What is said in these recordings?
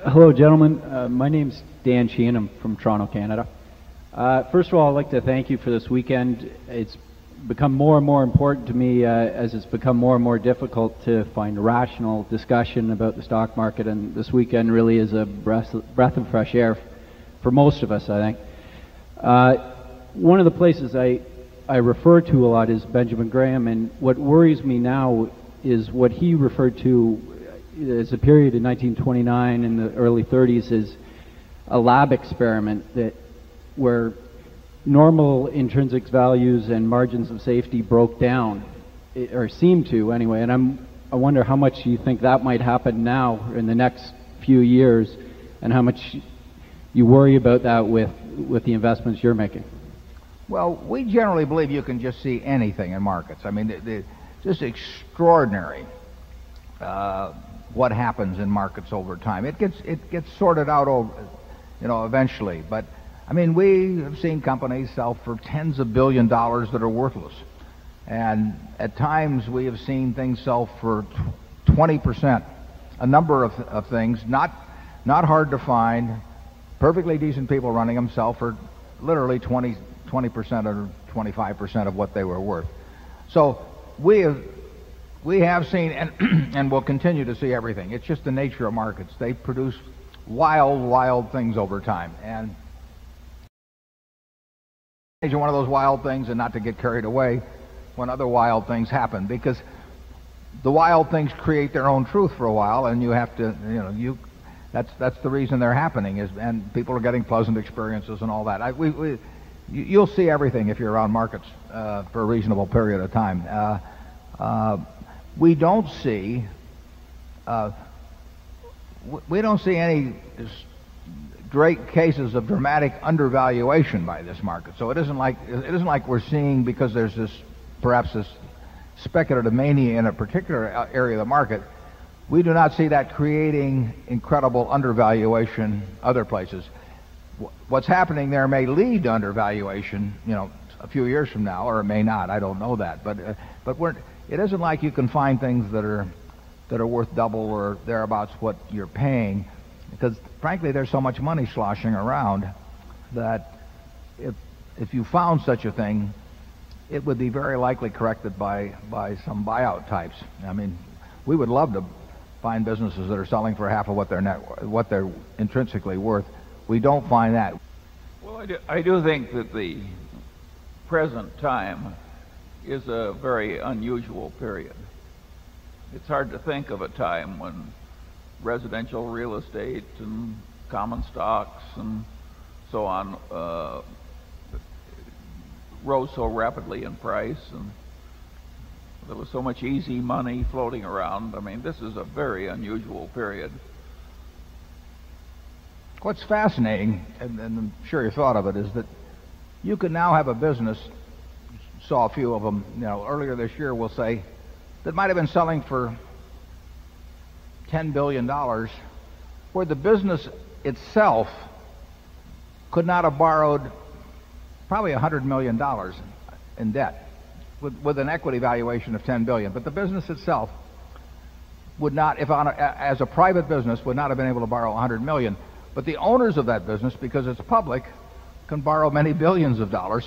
Hello, gentlemen. My name's Dan Sheehan. I'm from Toronto, Canada. First of all, I'd like to thank you for this weekend. It's become more and more important to me as it's become more and more difficult to find rational discussion about the stock market, and this weekend really is a breath of fresh air for most of us, I think. One of the places I refer to a lot is Benjamin Graham, and what worries me now is what he referred to as a period in 1929 and the early 30s as a lab experiment where normal intrinsic values and margins of safety broke down, or seemed to anyway. And I wonder how much you think that might happen now in the next few years, and how much you worry about that with the investments you're making. Well, we generally believe you can just see anything in markets. I mean, just extraordinary what happens in markets over time. It gets sorted out over, eventually. But I mean, we have seen companies sell for tens of billions of dollars that are worthless, and at times we have seen things sell for 20%. A number of things, not hard to find, perfectly decent people running them, sell for literally 20% or 25% of what they were worth. So we have seen and will continue to see everything. It's just the nature of markets. They produce wild things over time. And one of those wild things, and not to get carried away when other wild things happen, because the wild things create their own truth for a while, and you have to, that's the reason they're happening, and people are getting pleasant experiences and all that. You'll see everything if you're around markets for a reasonable period of time. We don't see any great cases of dramatic undervaluation by this market. So it isn't like we're seeing, because there's perhaps this speculative mania in a particular area of the market. We do not see that creating incredible undervaluation other places. What's happening there may lead to undervaluation, a few years from now, or it may not. I don't know that, but it isn't like you can find things that are worth double or thereabouts what you're paying, because frankly there's so much money sloshing around that if you found such a thing, it would be very likely corrected by some buyout types. I mean, we would love to find businesses that are selling for half of what they're intrinsically worth. We don't find that. Well, I do think that the present time is a very unusual period. It's hard to think of a time when residential real estate and common stocks and so on rose so rapidly in price, and there was so much easy money floating around. I mean, this is a very unusual period. What's fascinating, and I'm sure you thought of it, is that you can now have a business, saw a few of them, earlier this year, we'll say, that might have been selling for $10 billion, where the business itself could not have borrowed probably $100 million in debt with an equity valuation of $10 billion. But the business itself would not, as a private business, would not have been able to borrow $100 million. But the owners of that business, because it's public, can borrow many billions of dollars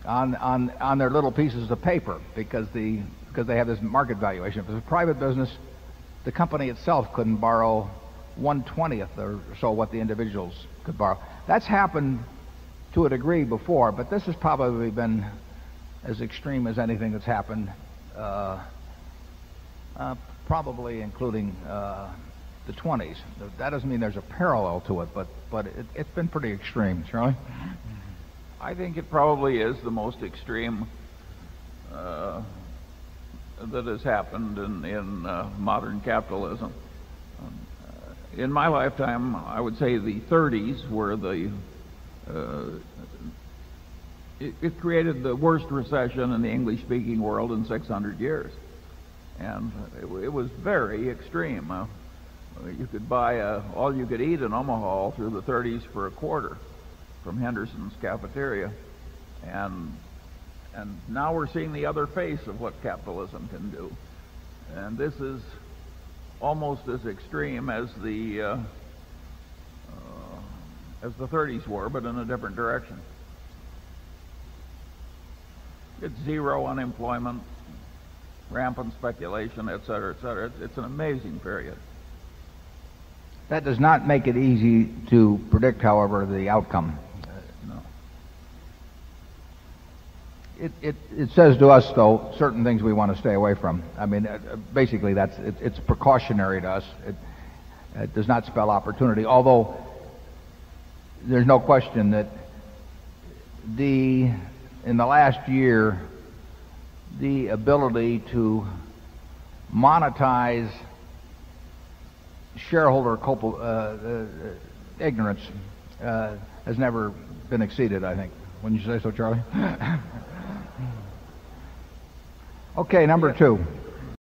on their little pieces of paper, because they have this market valuation. If it's a private business, the company itself couldn't borrow 1/20th or so what the individuals could borrow. That's happened to a degree before, but this has probably been as extreme as anything that's happened, probably including the 20s. That doesn't mean there's a parallel to it, but it's been pretty extreme. Charlie? I think it probably is the most extreme that has happened in modern capitalism. In my lifetime, I would say the 30s were it created the worst recession in the English-speaking world in 600 years, and it was very extreme. You could buy all you could eat in Omaha all through the 30s for a quarter from Henderson's cafeteria, and now we're seeing the other face of what capitalism can do, and this is almost as extreme as the as the 30s were, but in a different direction. It's zero unemployment, rampant speculation, et cetera, et cetera. It's an amazing period. That does not make it easy to predict, however, the outcome. No. It says to us, though, certain things we want to stay away from. I mean, basically, it's precautionary to us. It does not spell opportunity, although there's no question that in the last year, the ability to monetize shareholder ignorance has never been exceeded, I think. Wouldn't you say so, Charlie? Okay, number two.